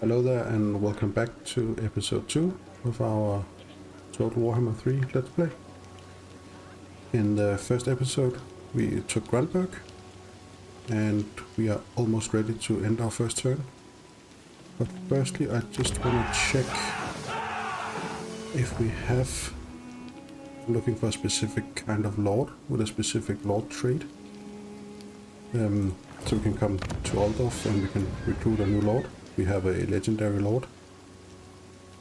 Hello there and welcome back to episode 2 of our Total Warhammer 3 Let's Play. In the first episode we took Grunberg and we are almost ready to end our first turn. But firstly I just want to check if we have... I'm looking for a specific kind of lord with a specific lord trait. So we can come to Aldorf and we can recruit a new lord. We have a legendary lord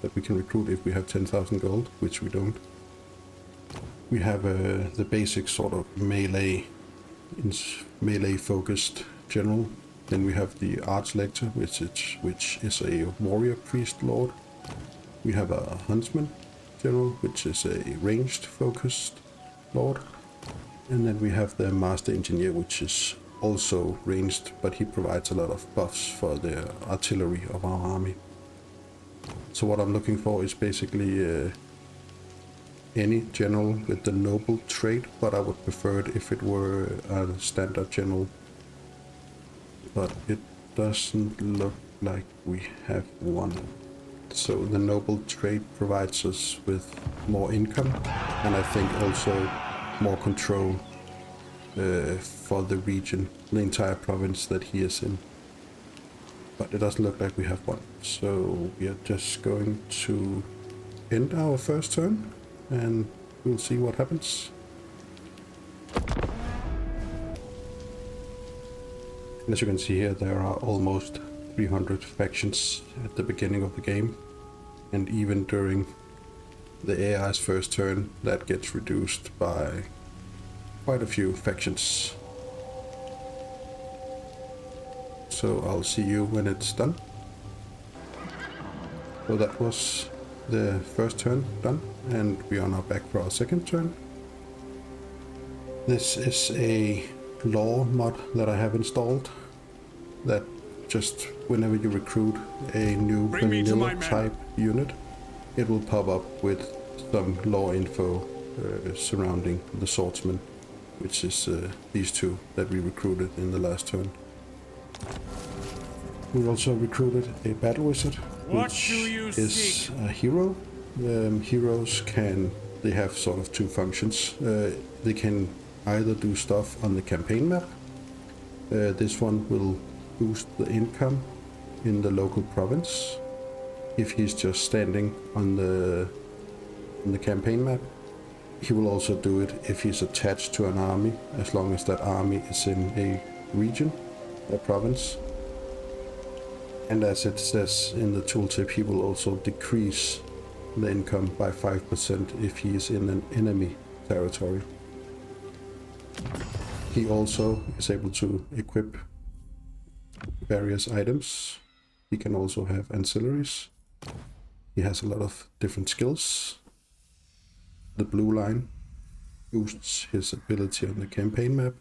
that we can recruit if we have 10,000 gold, which we don't. We have the basic sort of melee focused general. Then we have the arch lector, which is a warrior priest lord. We have a huntsman general, which is a ranged focused lord. And then we have the master engineer, which is also ranged, but he provides a lot of buffs for the artillery of our army. So what I'm looking for is basically any general with the noble trait, but I would prefer it if it were a standard general. But it doesn't look like we have one. So the noble trait provides us with more income, and I think also more control for the region, the entire province that he is in. But it doesn't look like we have one. So we are just going to end our first turn and we'll see what happens. As you can see here, there are almost 300 factions at the beginning of the game. And even during the AI's first turn, that gets reduced by quite a few factions. So I'll see you when it's done. So that was the first turn done, and we are now back for our second turn. This is a lore mod that I have installed that just whenever you recruit a new vanilla type unit, it will pop up with some lore info surrounding the swordsman, which is these two that we recruited in the last turn. We also recruited a battle wizard, which is a hero. Heroes they have sort of two functions. They can either do stuff on the campaign map. This one will boost the income in the local province if he's just standing on the campaign map. He will also do it if he's attached to an army, as long as that army is in a region, a province. And as it says in the tooltip, he will also decrease the income by 5% if he is in an enemy territory. He also is able to equip various items. He can also have ancillaries. He has a lot of different skills. The blue line boosts his ability on the campaign map.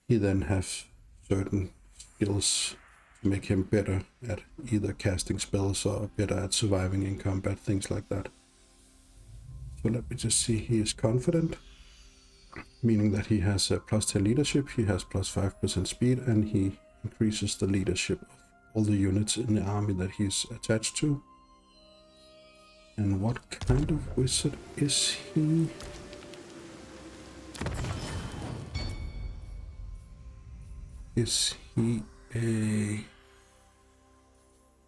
He then has certain skills to make him better at either casting spells or better at surviving in combat, things like that. So let me just see, he is confident, meaning that he has a plus 10 leadership, he has plus 5% speed, and he increases the leadership of all the units in the army that he's attached to. And what kind of wizard is he? Is he a...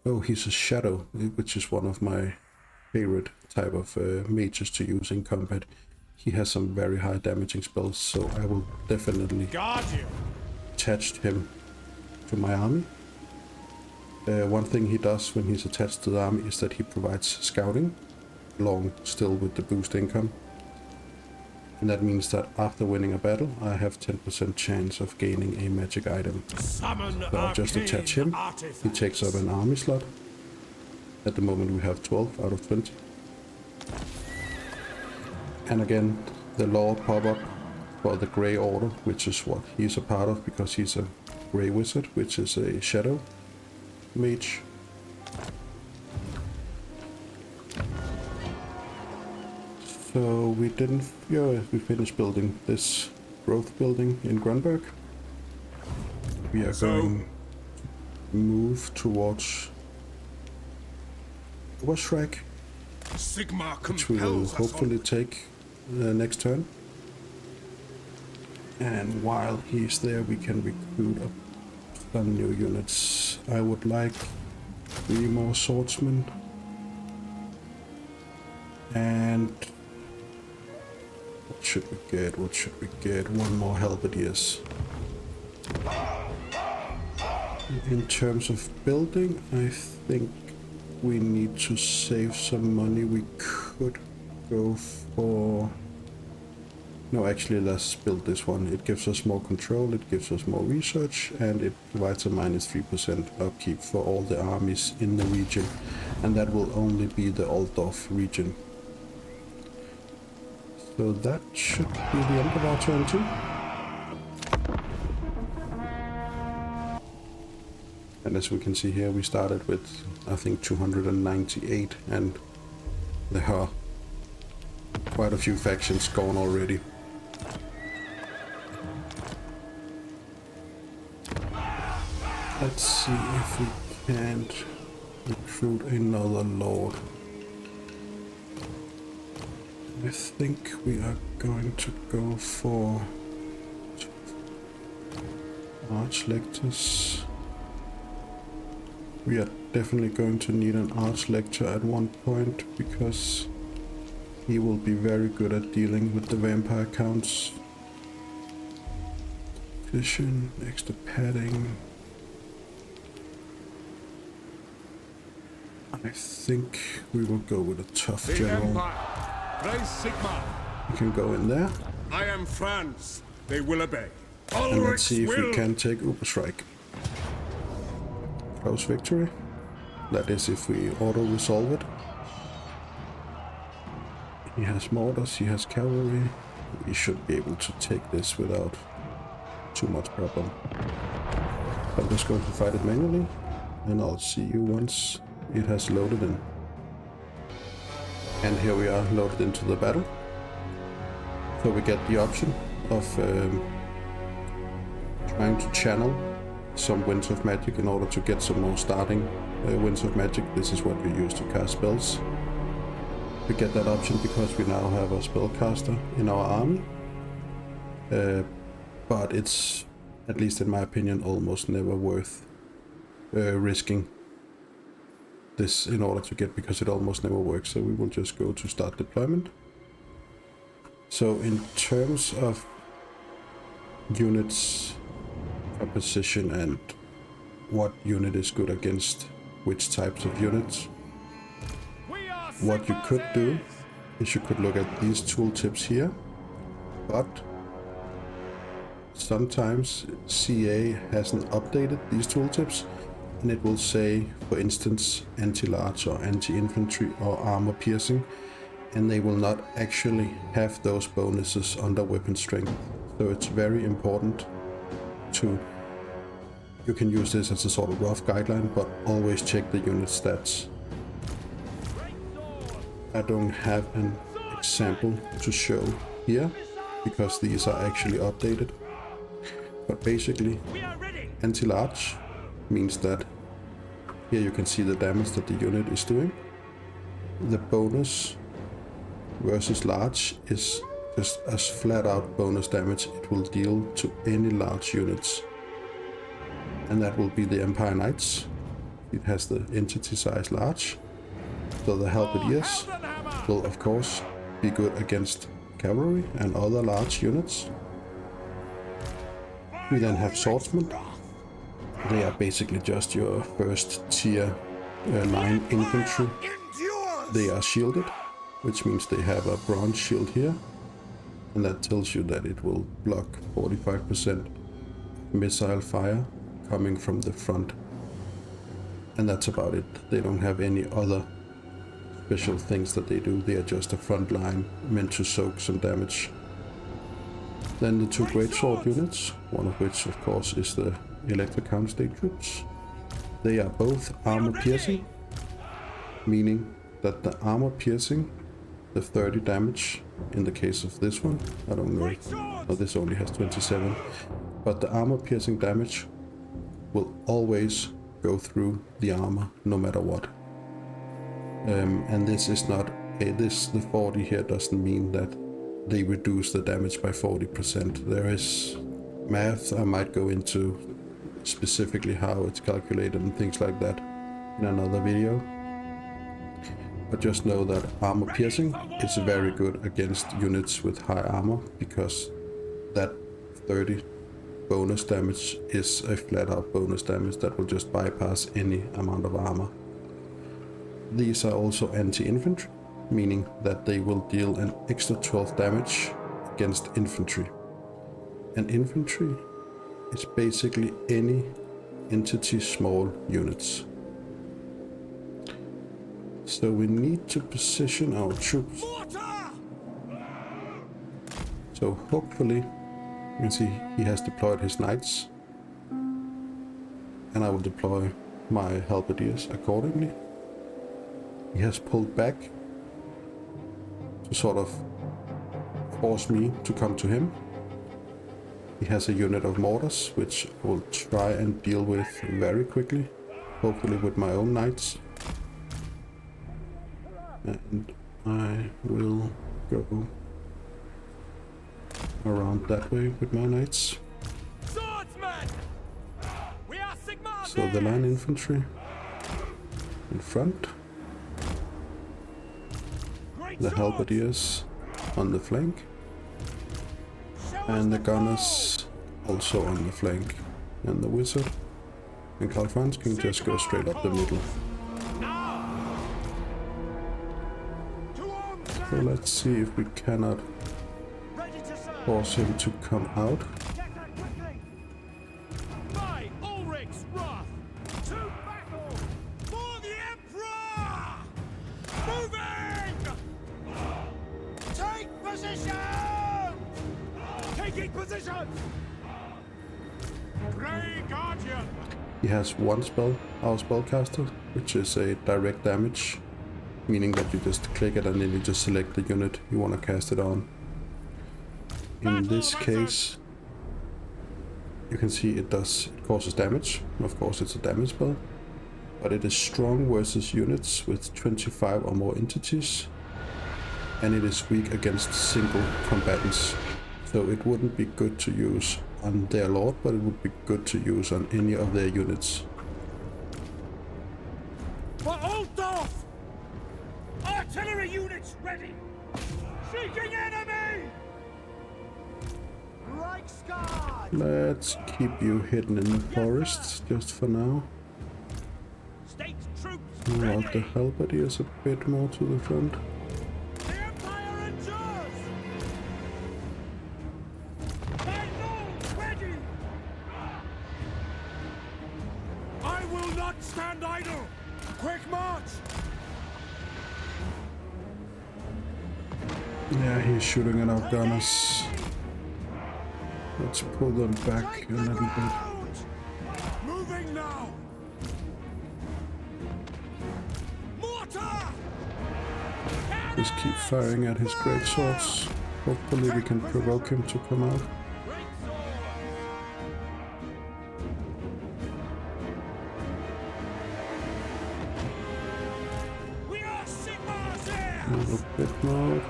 Oh, he's a shadow, which is one of my favorite type of mages to use in combat. He has some very high damaging spells, so I will definitely attach him to my army. One thing he does when he's attached to the army is that he provides scouting, along still with the boost income. And that means that after winning a battle, I have 10% chance of gaining a magic item. So I'll just attach him. He takes up an army slot. At the moment we have 12 out of 20. And again, the lore pop up for the Grey Order, which is what he's a part of because he's a Grey Wizard, which is a shadow mage. So we finished building this growth building in Grunberg. We are going to move towards Overstrike, Sigma which we will compels us hopefully on. take next turn. And while he's there, we can recruit some new units. I would like 3 more swordsmen. And what should we get? What should we get? 1 more halberdiers. In terms of building, I think we need to save some money. We could go for... No, actually, let's build this one. It gives us more control, it gives us more research, and it provides a -3% upkeep for all the armies in the region. And that will only be the Altdorf region. So that should be the end of our turn too. And as we can see here, we started with, I think, 298, and there are quite a few factions gone already. Let's see if we can't recruit another lord. I think we are going to go for Archlectors. We are definitely going to need an Archlector at one point, because he will be very good at dealing with the vampire counts. Vision, extra padding. I think we will go with a tough general. We can go in there. I am Franz. They will obey. And let's see if we can take Uberstrike. Close victory. That is if we auto-resolve it. He has mortars, he has cavalry. We should be able to take this without too much problem. I'm just going to fight it manually, and I'll see you once it has loaded in. And here we are loaded into the battle. So we get the option of trying to channel some Winds of Magic in order to get some more starting Winds of Magic. This is what we use to cast spells. We get that option because we now have a spellcaster in our army. But it's, at least in my opinion, almost never worth risking this in order to get, because it almost never works. So we will just go to start deployment. So in terms of units composition and what unit is good against which types of units, what you could do is you could look at these tooltips here, but sometimes CA hasn't updated these tooltips, and it will say, for instance, anti-large or anti-infantry or armor piercing, and they will not actually have those bonuses under weapon strength. So it's very important to, you can use this as a sort of rough guideline, but always check the unit stats. I don't have an example to show here because these are actually updated. But basically, anti-large means that here you can see the damage that the unit is doing. The bonus versus large is just as flat out bonus damage it will deal to any large units. And that will be the Empire Knights. It has the entity size large. So the halberdiers will of course be good against cavalry and other large units. We then have swordsmen. They are basically just your first tier line infantry. They are shielded, which means they have a bronze shield here, and that tells you that it will block 45% missile fire coming from the front. And that's about it. They don't have any other special things that they do. They are just a front line meant to soak some damage. Then the two great sword units, one of which of course is the Electric Counter-State troops. They are both armor piercing, meaning that the armor piercing, the 30 damage in the case of this one, I don't know, no, this only has 27, but the armor piercing damage will always go through the armor no matter what. And this is not the 40 here doesn't mean that they reduce the damage by 40%. There is math I might go into specifically how it's calculated and things like that in another video. But just know that armor piercing is very good against units with high armor, because that 30 bonus damage is a flat out bonus damage that will just bypass any amount of armor. These are also anti-infantry, meaning that they will deal an extra 12 damage against infantry. And infantry is basically any entity small units. So we need to position our troops. So hopefully, you can see he has deployed his knights. And I will deploy my halberdiers accordingly. He has pulled back to sort of force me to come to him. He has a unit of mortars, which I will try and deal with very quickly, hopefully with my own knights. And I will go around that way with my knights. So the line infantry in front, the halberdiers on the flank, and the gunners also on the flank, and the wizard and Karl Franz can just go straight up the middle. So let's see if we cannot force him to come out. He has one spell, our spellcaster, which is a direct damage, meaning that you just click it and then you just select the unit you want to cast it on. In this case, you can see it causes damage. Of course, it's a damage spell, but it is strong versus units with 25 or more entities, and it is weak against single combatants. So it wouldn't be good to use on their lord, but it would be good to use on any of their units. For Oldorf! Artillery units ready! Seeking enemy! Reichsguard! Let's keep you hidden in the forests just for now. State troops Route the halberdiers a bit more to the front. The Empire endures! My lord ready! I will not stand idle! Quick march! Yeah, he's shooting at our gunners. Let's pull them back a little bit. Moving now! Mortar! Just keep firing at his great swords. Hopefully we can provoke him to come out. We are Sigmar's heirs! A little bit more.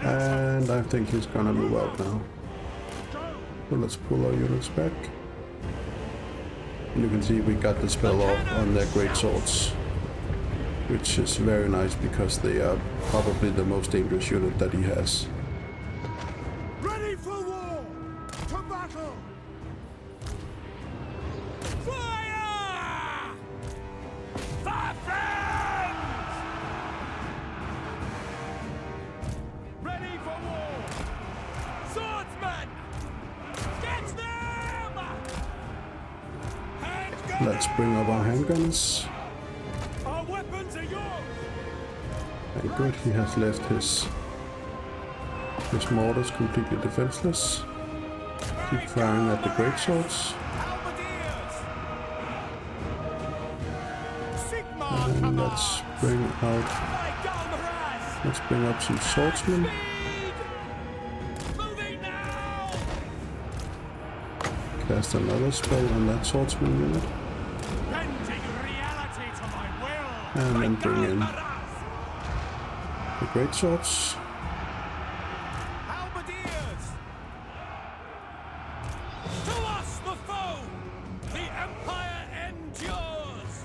And I think he's gonna move out now. So let's pull our units back. And you can see we got the spell off on their great swords, which is very nice because they are probably the most dangerous unit that he has. Ready for war! To battle! Fire! For friends! Ready for war! Swordsman! Get them! Handgunners! Let's bring up our handguns. Our weapons are yours! And good, he has left his mortars completely defenseless. Keep firing at the great swords. And let's bring up some swordsmen. cast another spell on that swordsman unit. Bending reality to my will. And then bring in the great swords. Halberdiers! To us the foe! The Empire endures!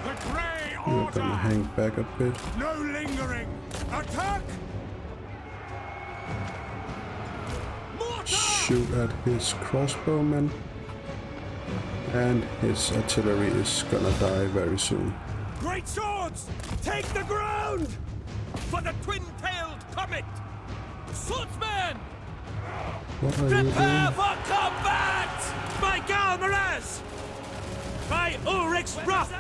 The Grey We're Order! gonna hang back a bit. No lingering! Attack! Mortar! Shoot at his crossbowmen. And his artillery is gonna die very soon. Great swords! Take the ground! For the twin-tailed comet! Swordsmen! What are you doing? Prepare for combat! By Galmaraz! By Ulrich's wrath!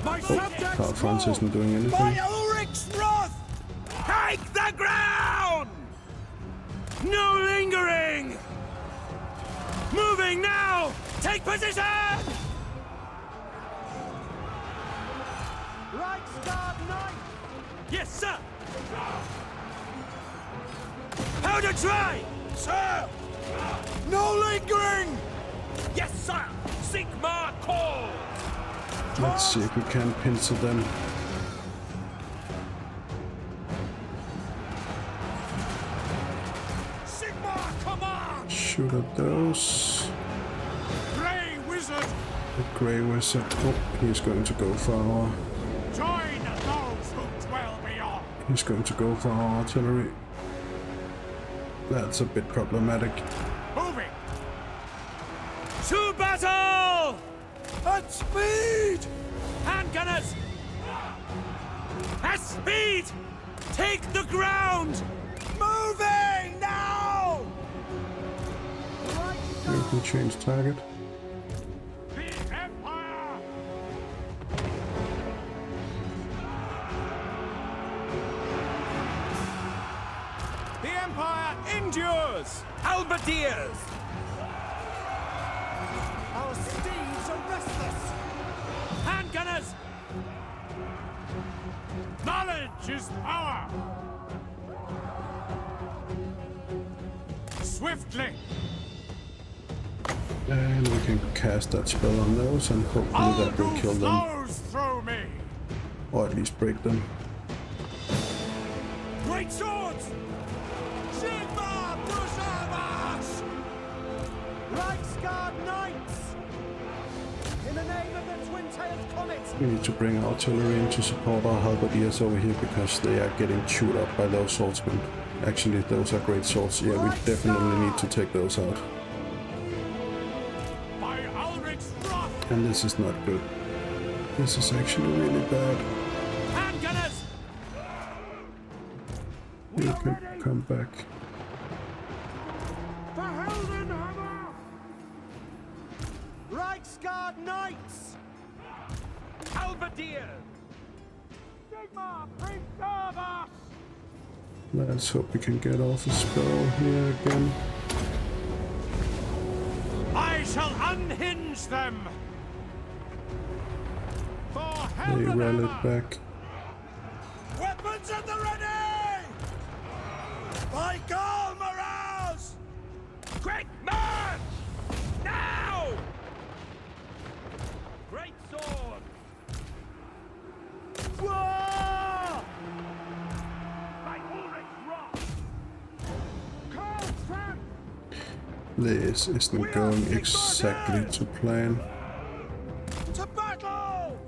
My subjects Karl Franz isn't doing anything. by Ulrich's wrath! Take the ground! No lingering! Moving now! Take position! Reichsguard Knight! Yes, sir! How to try! Sir! No lingering! Yes, sir! Sigma call! Let's see if we can pincer them. Sigma command! Shoot at those. Grey wizard! The Grey Wizard. Oh, he's going to go for our... Join those who dwell beyond! He's going to go for our artillery. That's a bit problematic. Moving! To battle! At speed! Handgunners! At speed! Take the ground! Moving now! You can change target. The Empire! The Empire endures! Halberdiers! Our steeds are restless! Handgunners! Knowledge is power! Swiftly! And we can cast that spell on those and hopefully that will kill them. Flows through me! Or at least break them. Great swords! Sigma preserve Reichsguard Knights! In the name of the twin-tailed comet! We need to bring artillery in to support our halberdiers over here because they are getting chewed up by those swordsmen. Actually, those are great swords. Yeah, we definitely need to take those out. By Ulrich's wrath! And this is not good. This is actually really bad. Handgunners! You can come back. For Heldenhammer! Reichsguard Knights! Halberdier! Sigma preserve us! Let's hope we can get off a spell here again. I shall unhinge them! For They rallied Heldenhammer! back. Weapons at the ready! By Galmaraz! Quick march! Now! Great sword! Whoa! By Ulrich's wrath! Karl Franz! This isn't going exactly to plan. To battle!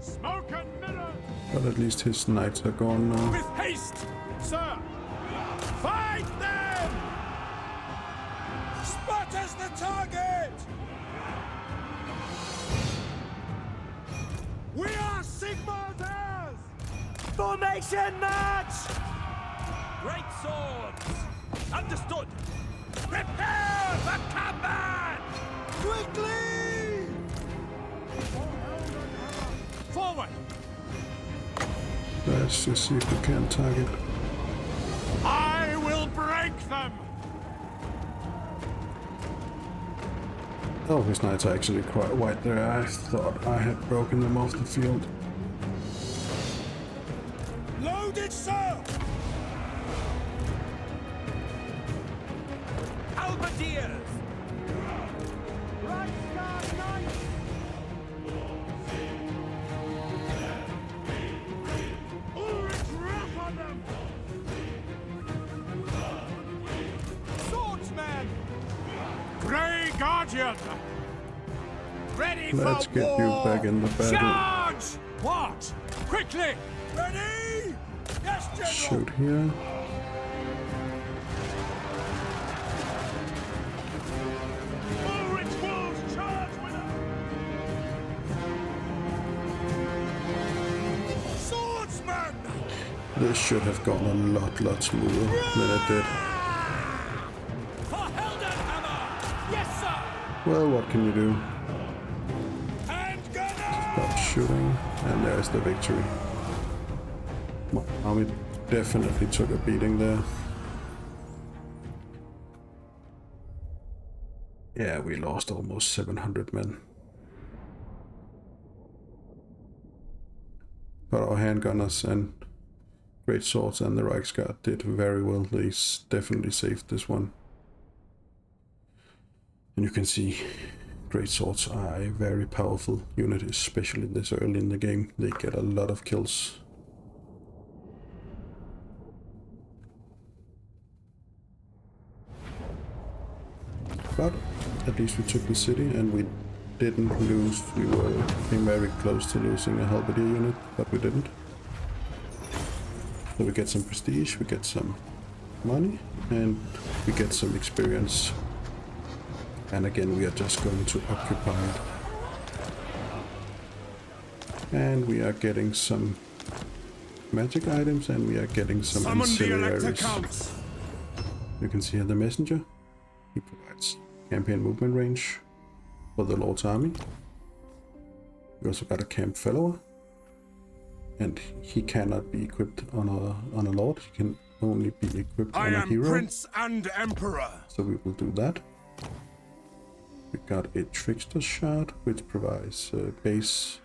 Smoke and mirrors! But at least his knights are gone now. With haste, sir! Fight them! Spot as the target! We are Sigmunders! Formation match! Great swords! Understood! Prepare for combat! Quickly! Forward! Let's just see if we can target. I will break them! Oh, his knights are actually quite white there. I thought I had broken them off the field. Loaded, sir! Halberdiers! Guardian! Ready Let's for get war! you back in the battle. Charge! What? Quickly! Ready? Yes, General! Shoot here. Ulrich's wolves charge with us! Swordsman! This should have gone a lot smoother than it did. For Heldenhammer! Yes, sir! Well, what can you do? And gunner! Stop shooting, and there's the victory. My army definitely took a beating there. Yeah, we lost almost 700 men. But our handgunners and great swords and the Reichsguard did very well. They definitely saved this one. And you can see great swords are a very powerful unit, especially this early in the game. They get a lot of kills. But at least we took the city and we didn't lose. We came very close to losing a halberdier unit, but we didn't. So we get some prestige, we get some money, and we get some experience. And again, we are just going to occupy it. And we are getting some magic items, and we are getting some incendiaries. You can see here the messenger. He provides campaign movement range for the Lord's army. We also got a camp follower. And he cannot be equipped on a Lord. He can only be equipped on a hero. I am Prince and Emperor. So we will do that. We got a trickster shard, which provides a base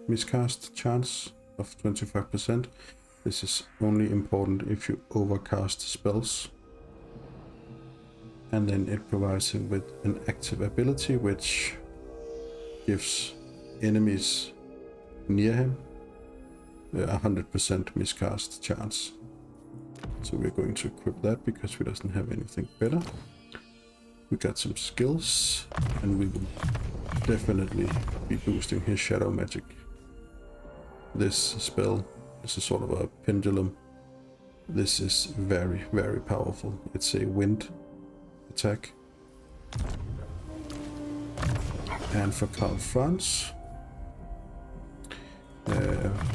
miscast chance of 25%. This is only important if you overcast spells. And then it provides him with an active ability, which gives enemies near him 100% miscast chance. So we're going to equip that because he doesn't have anything better. We got some skills, and we will definitely be boosting his shadow magic. This spell is a sort of a pendulum. This is very powerful. It's a wind attack. And for Karl Franz,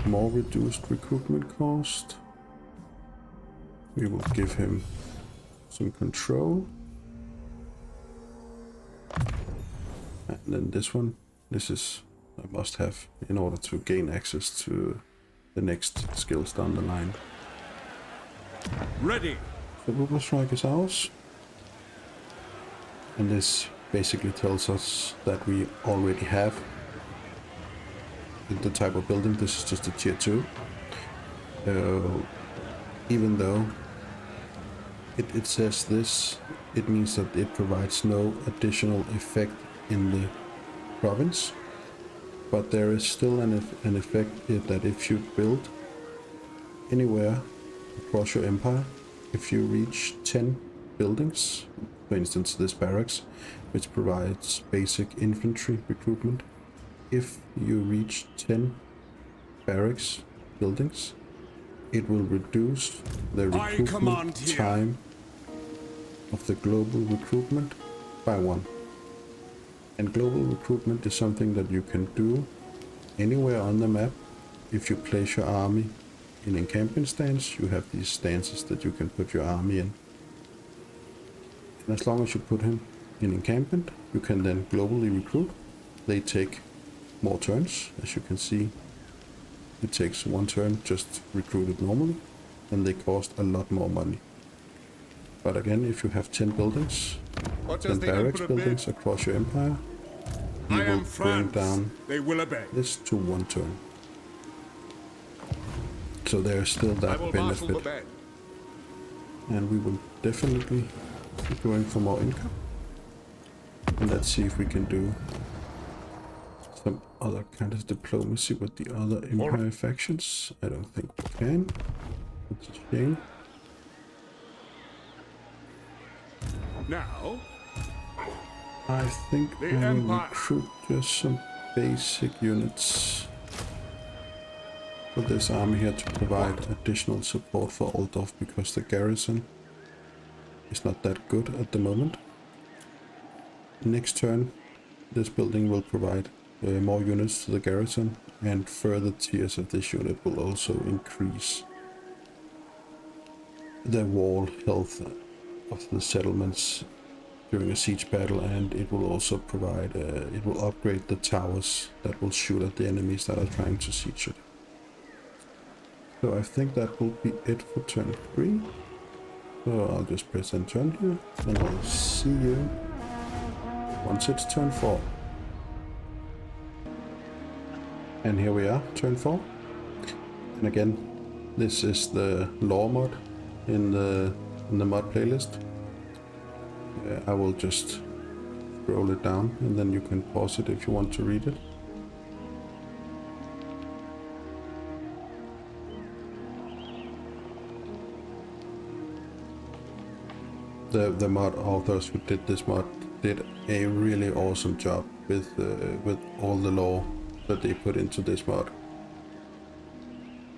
more reduced recruitment cost. We will give him some control. And then this one, this is a must have in order to gain access to the next skills down the line. Ready. The Rubber Strike is ours. And this basically tells us that we already have the type of building. This is just a tier 2. Even though it says this, it means that it provides no additional effect in the province. But there is still an effect that if you build anywhere across your empire, if you reach 10 buildings, for instance this barracks, which provides basic infantry recruitment, if you reach 10 barracks buildings, it will reduce the recruitment time of the global recruitment by 1. And global recruitment is something that you can do anywhere on the map. If you place your army in encampment stance, you have these stances that you can put your army in. And as long as you put him in encampment, you can then globally recruit. They take more turns, as you can see. It takes 1 turn just recruited normally, and they cost a lot more money. But again, if you have 10 buildings, 10 barracks buildings across your empire, you will bring down this to 1 turn. So there's still that benefit. And we will definitely be going for more income. And let's see if we can do some other kind of diplomacy with the other empire factions. I don't think we can. It's a shame. Now, I think The I will Empire. recruit just some basic units for this army here to provide additional support for Altdorf, because the garrison is not that good at the moment. Next turn, this building will provide more units to the garrison, and further tiers of this unit will also increase the wall health of the settlements during a siege battle, and it will also provide, it will upgrade the towers that will shoot at the enemies that are trying to siege it. So I think that will be it for turn 3. So I'll just press end turn here, and I'll see you once it's turn 4. And here we are, turn 4. And again, this is the lore mod in the mod playlist. I will just scroll it down, and then you can pause it if you want to read it. The mod authors who did this mod did a really awesome job with all the lore that they put into this mod.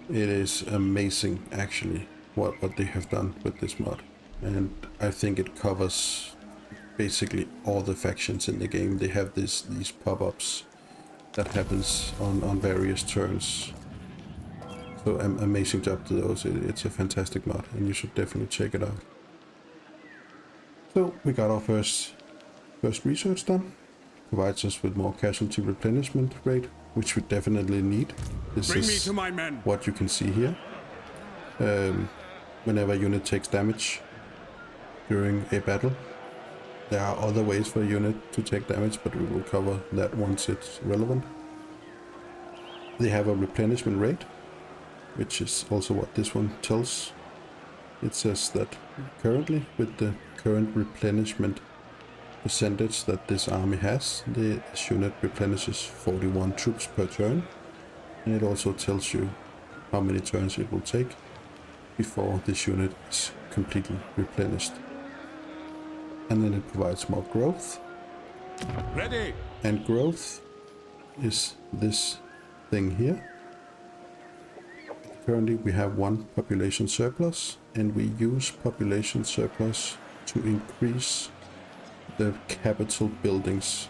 It is amazing, actually, what they have done with this mod, and I think it covers basically all the factions in the game. They have these pop-ups that happens on various turns. So amazing job to those. It's a fantastic mod, and you should definitely check it out. So we got our first research done. Provides us with more casualty replenishment rate, which we definitely need. This Bring is me to my men. what you can see here. Whenever a unit takes damage during a battle, there are other ways for a unit to take damage, but we will cover that once it's relevant. They have a replenishment rate, which is also what this one tells. It says that currently, with the current replenishment percentage that this army has, this unit replenishes 41 troops per turn, and it also tells you how many turns it will take before this unit is completely replenished. And then it provides more growth. Ready. And growth is this thing here. Currently we have 1 population surplus, and we use population surplus to increase the capital buildings,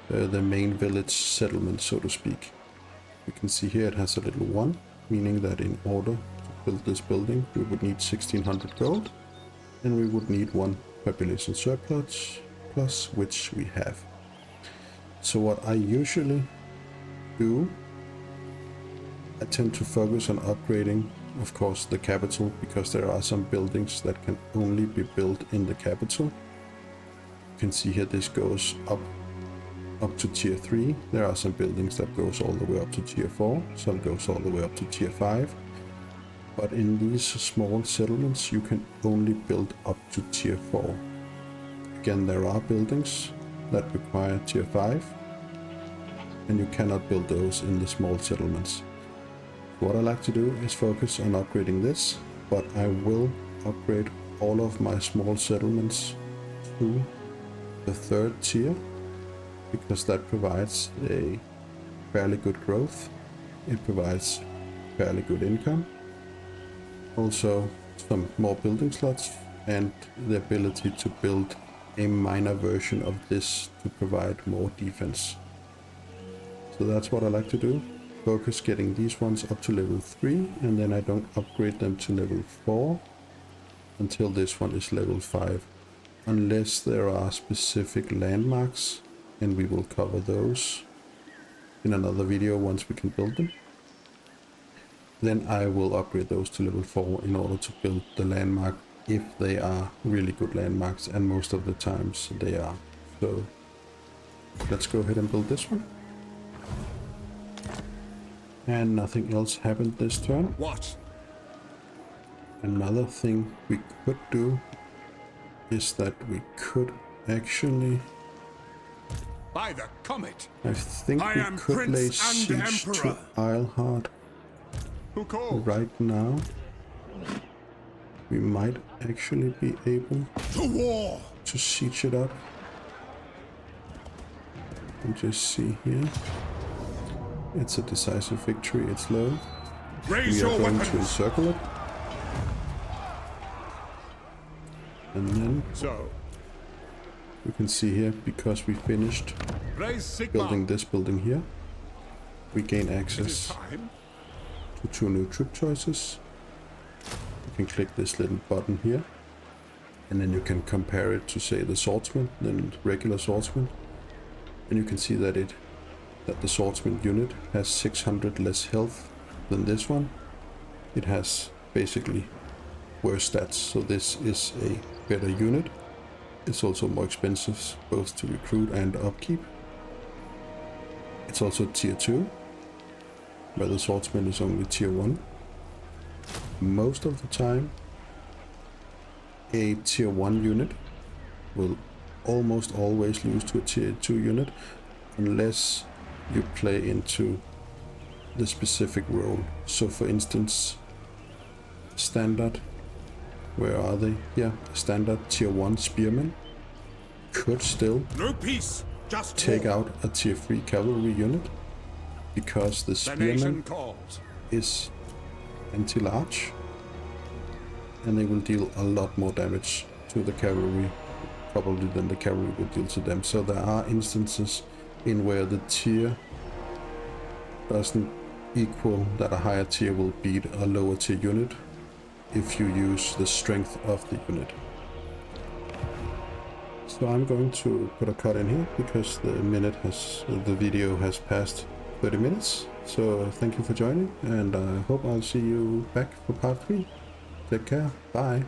the main village settlement, so to speak. You can see here it has a little 1, meaning that in order to build this building we would need 1600 gold, and we would need 1 population surplus, which we have. So what I usually do, I tend to focus on upgrading, of course, the capital, because there are some buildings that can only be built in the capital. You can see here this goes up to tier 3. There are some buildings that goes all the way up to tier 4, some goes all the way up to tier 5. But in these small settlements you can only build up to tier 4. Again, there are buildings that require tier 5, and you cannot build those in the small settlements. What I like to do is focus on upgrading this, but I will upgrade all of my small settlements to the 3rd tier, because that provides a fairly good growth. It provides fairly good income, also some more building slots, and the ability to build a minor version of this to provide more defense. So that's what I like to do. Focus getting these ones up to level 3, and then I don't upgrade them to level 4 until this one is level 5, unless there are specific landmarks, and we will cover those in another video once we can build them. Then I will upgrade those to level 4 in order to build the landmark, if they are really good landmarks, and most of the times they are. So let's go ahead and build this one. And nothing else happened this turn. What? Another thing we could do is that we could actually, By the comet. I think I we am could Prince lay and siege to Emperor. Isleheart Who called? right now. We might actually be able To war. to siege it up. And just see here. It's a decisive victory. It's low. Raise We are your going weapons. to encircle it. And then So, you can see here, because we finished raise Sigma. building this building here, we gain It is access time. to 2 new troop choices. You can click this little button here, and then you can compare it to, say, the swordsman, then regular swordsman, and you can see that the swordsman unit has 600 less health than this one. It has basically worse stats, so this is a better unit. It's also more expensive both to recruit and upkeep. It's also tier 2, where the swordsman is only tier 1. Most of the time, a tier 1 unit will almost always lose to a tier 2 unit unless you play into the specific role. So for instance, standard, where are they? Yeah, standard tier 1 spearman could still No peace, just take war. out a tier 3 cavalry unit, because the The nation spearman calls. is anti-large and they will deal a lot more damage to the cavalry probably than the cavalry will deal to them. So there are instances in where the tier doesn't equal that a higher tier will beat a lower tier unit if you use the strength of the unit. So I'm going to put a cut in here because the video has passed 30 minutes. So thank you for joining, and I hope I'll see you back for part 3. Take care. Bye.